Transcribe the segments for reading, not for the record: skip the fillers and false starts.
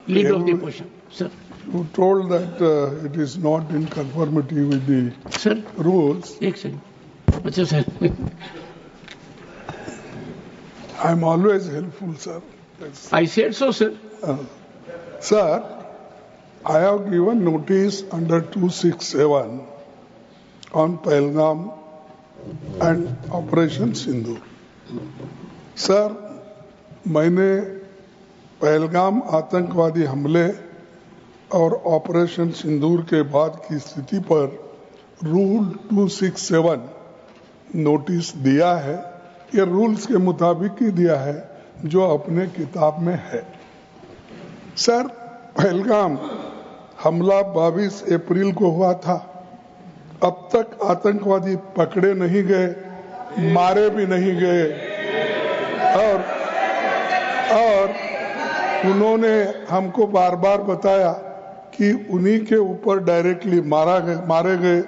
leader of the opposition. Sir. You told that it is not in conformity with the Sir. rules. एक second. अच्छा sir. I am always helpful, sir. I said so, sir. Sir, I have given notice under 267 on Pahalgam and Operation Sindoor. Sir, मैंने पहलगाम आतंकवादी हमले और operation Sindoor के बाद की स्थिति पर रूल 267 नोटिस दिया है। ये रूल्स के मुताबिक ही दिया है जो अपने किताब में है। सर, पहलगाम हमला 22 अप्रैल को हुआ था। अब तक आतंकवादी पकड़े नहीं गए, मारे भी नहीं गए और उन्होंने हमको बार बार बताया कि उन्हीं के ऊपर डायरेक्टली मारे गए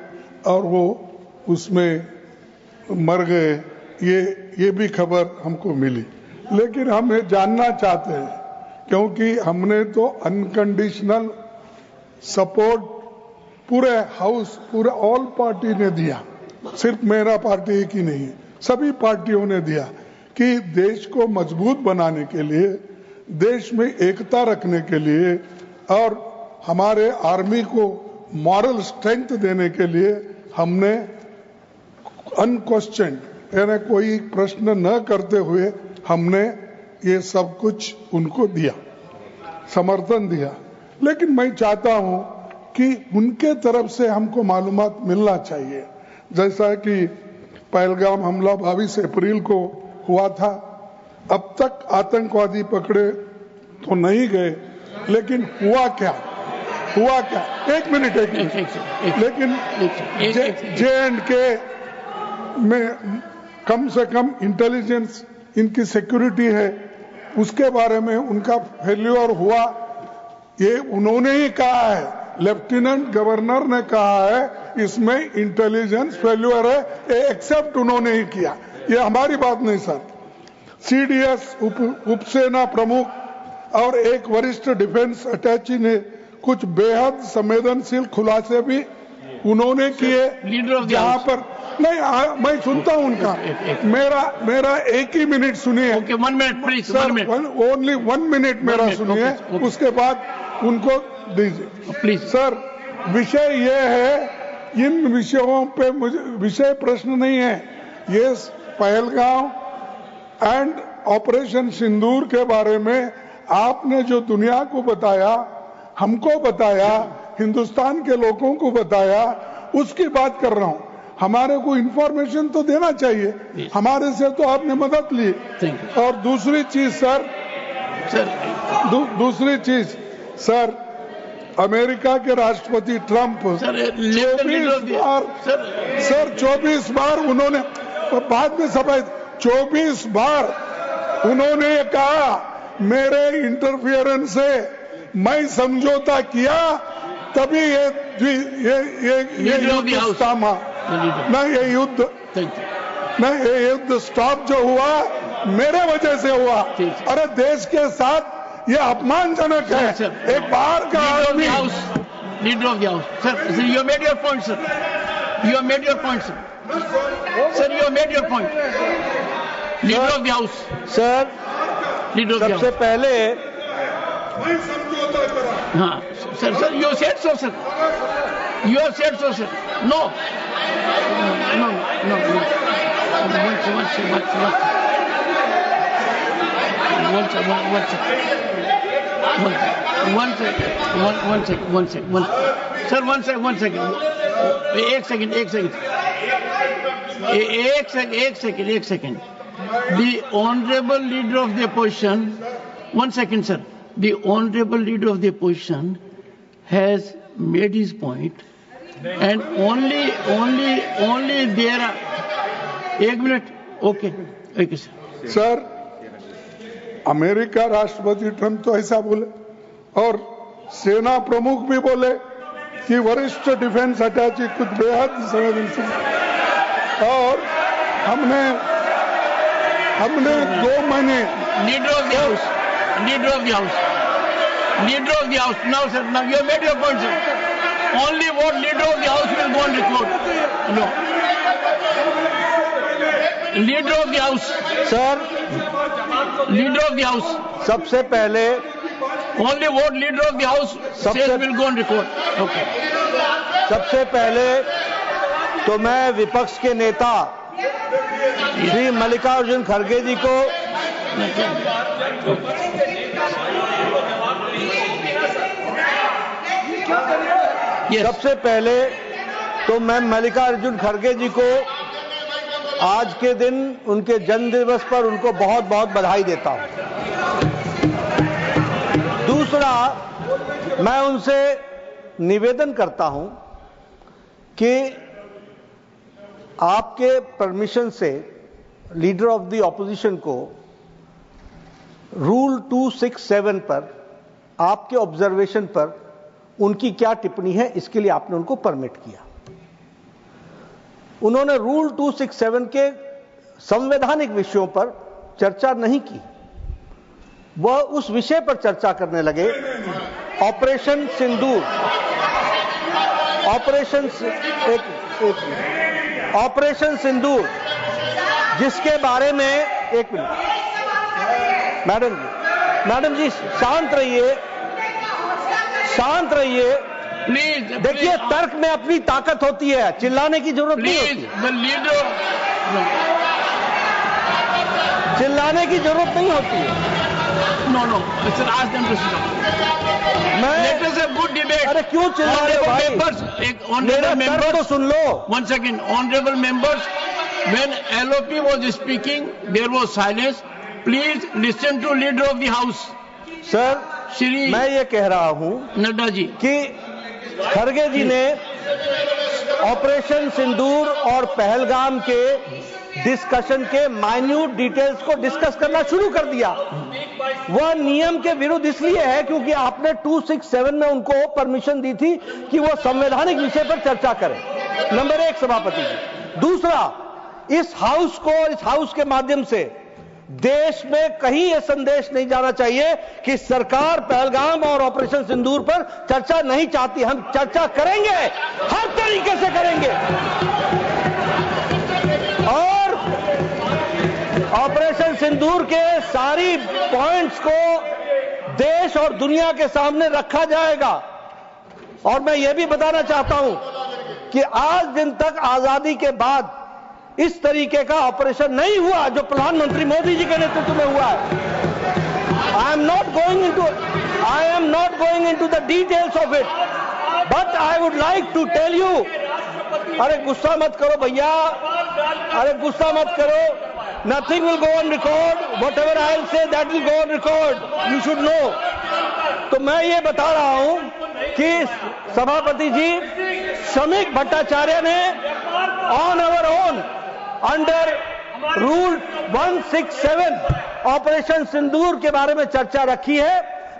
और वो उसमें मर गए। ये भी खबर हमको मिली, लेकिन हम ये जानना चाहते हैं क्योंकि हमने तो अनकंडीशनल सपोर्ट पूरे हाउस, पूरे ऑल पार्टी ने दिया, सिर्फ मेरा पार्टी एक ही नहीं, सभी पार्टियों ने दिया कि देश को मजबूत बनाने के लिए, देश में एकता रखने के लिए और हमारे आर्मी को मॉरल स्ट्रेंथ देने के लिए हमने अनक्वेश्चन यानी कोई प्रश्न न करते हुए हमने ये सब कुछ उनको दिया, समर्थन दिया। लेकिन मैं चाहता हूं कि उनके तरफ से हमको मालूमात मिलना चाहिए। जैसा कि पहलगाम हमला 22 अप्रैल को हुआ था, अब तक आतंकवादी पकड़े तो नहीं गए, लेकिन हुआ क्या? एक मिनट लेकिन J&K में कम से कम इंटेलिजेंस, इनकी सिक्योरिटी है, उसके बारे में उनका फेल्योर हुआ, ये उन्होंने ही कहा है। लेफ्टिनेंट गवर्नर ने कहा है इसमें इंटेलिजेंस फेल्योर है, ये एक्सेप्ट उन्होंने ही किया, ये हमारी बात नहीं सर। CDS उपसेना प्रमुख और एक वरिष्ठ डिफेंस अटैची ने कुछ बेहद संवेदनशील खुलासे भी उन्होंने किए, जहां पर नहीं मैं सुनता हूं उनका, मेरा एक ही मिनट सुनिए। Okay, 1 minute please sir, only 1 minute मेरा सुनिए, उसके बाद उनको दीजिए प्लीज। सर, विषय ये है, इन विषयों पे मुझे विषय प्रश्न नहीं है, ये पहलगाम एंड ऑपरेशन सिंदूर के बारे में आपने जो दुनिया को बताया, हमको बताया, हिंदुस्तान के लोगों को बताया, उसकी बात कर रहा हूं। हमारे को इंफॉर्मेशन तो देना चाहिए, हमारे से तो आपने मदद ली। और दूसरी चीज सर, दूसरी चीज सर, अमेरिका के राष्ट्रपति ट्रंप 24 बार उन्होंने बाद में सफाई 24 बार उन्होंने कहा मेरे इंटरफियरेंस से मैं समझौता किया, तभी ये युद्ध थामा ना, ये युद्ध स्टॉप जो हुआ मेरे वजह से हुआ। अरे देश के साथ ये अपमानजनक है। एक बार का आदमी leader of the house sir, you made your point sir, you made your point sir, you made your point. Leader of the house sir, सबसे पहले हाँ sir, you said so sir, you said so sir, no एक second. The honorable leader of the opposition, 1 second sir, the honorable leader of the opposition has made his point and only there are 1 minute, okay sir. Sir, America राष्ट्रपति Trump तो ऐसा बोले और सेना प्रमुख भी बोले कि वरिष्ठ डिफेंस अटैची कुछ बेहद संवेदनशील, और हमने 2 महीने leader of the house Leader of the House. Now, sir, now you have made your point, sir. Only what Leader of the House will go on record. No. Leader of the House. Sir, Leader of the House. सबसे पहले Only what Leader of the House says will go on record. Okay. सबसे पहले तो मैं विपक्ष के नेता श्री मल्लिकार्जुन खड़गे जी को Yes. सबसे पहले तो मैं मल्लिकार्जुन खड़गे जी को आज के दिन उनके जन्म दिवस पर उनको बहुत बहुत बधाई देता हूं। दूसरा, मैं उनसे निवेदन करता हूं कि आपके परमिशन से लीडर ऑफ द ऑपोजिशन को रूल 267 पर आपके ऑब्जर्वेशन पर उनकी क्या टिप्पणी है, इसके लिए आपने उनको परमिट किया। उन्होंने रूल 267 के संवैधानिक विषयों पर चर्चा नहीं की, वह उस विषय पर चर्चा करने लगे ऑपरेशन सिंदूर, ऑपरेशन सिंदूर, जिसके बारे में एक मिनट मैडम जी शांत रहिए, शांत रहिए। Please. देखिए, तर्क में अपनी ताकत होती है, चिल्लाने की जरूरत नहीं होती। Please, the leader. चिल्लाने की जरूरत नहीं होती है। No. Sir, ask them to sit down. Let us have good debate. अरे क्यों चिल्ला रहे हो भाई? Honorable मेरा members, तर्क तो सुन लो। One second, honorable members, when LOP was speaking, there was silence. Please listen to leader of the house. Sir, Shri मैं ये कह रहा हूं नड्डा जी कि खड़गे जी ने ऑपरेशन सिंदूर और पहलगाम के डिस्कशन के माइन्यूट डिटेल्स को डिस्कस करना शुरू कर दिया। वह नियम के विरुद्ध इसलिए है क्योंकि आपने 267 में उनको परमिशन दी थी कि वो संवैधानिक विषय पर चर्चा करें। नंबर 1 सभापति जी। दूसरा, इस हाउस को और इस हाउस के माध्यम से देश में कहीं यह संदेश नहीं जाना चाहिए कि सरकार पहलगाम और ऑपरेशन सिंदूर पर चर्चा नहीं चाहती। हम चर्चा करेंगे, हर तरीके से करेंगे, और ऑपरेशन सिंदूर के सारी पॉइंट्स को देश और दुनिया के सामने रखा जाएगा। और मैं यह भी बताना चाहता हूं कि आज दिन तक आजादी के बाद इस तरीके का ऑपरेशन नहीं हुआ जो प्रधानमंत्री मोदी जी के नेतृत्व में हुआ है। I am not going into the details of it, but I would like to tell you, अरे गुस्सा मत करो भैया, अरे गुस्सा मत करो, nothing will go on record, whatever I will say that will go on record, you should know। तो मैं ये बता रहा हूं कि सभापति जी श्रमिक भट्टाचार्य ने on our own under rule 167 operation Sindoor के बारे में चर्चा रखी है।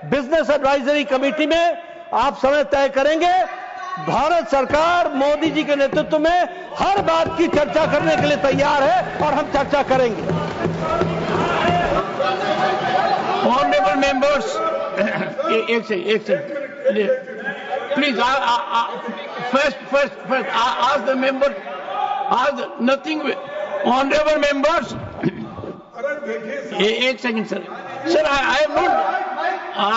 बिजनेस एडवाइजरी कमेटी में आप समय तय करेंगे। भारत सरकार मोदी जी के नेतृत्व में हर बात की चर्चा करने के लिए तैयार है और हम चर्चा करेंगे। ऑनरेबल मेंबर्स, एक second please, first ask the member, ask nothing. Honorable members, एक second sir, I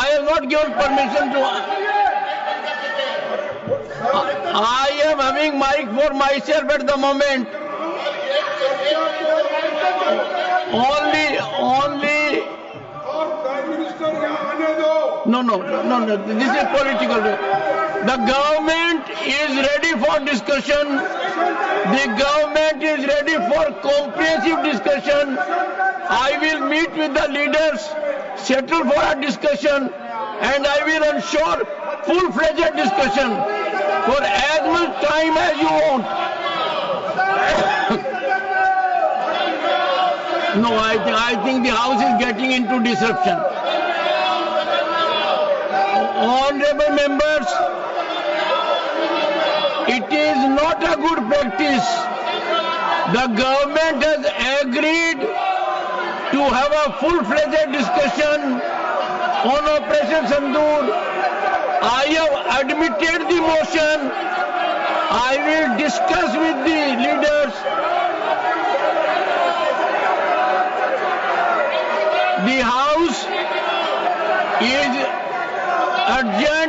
have not given permission to. I am having mic for myself at the moment. Only. No. This is political. The government is ready for discussion. The government is ready for comprehensive discussion. I will meet with the leaders, settle for a discussion, and I will ensure full-fledged discussion for as much time as you want. No, I think the House is getting into disruption. Honorable members, it is not a good practice. The government has agreed to have a full-fledged discussion on Operation Sindoor. I have admitted the motion. I will discuss with the leaders. The House is urgent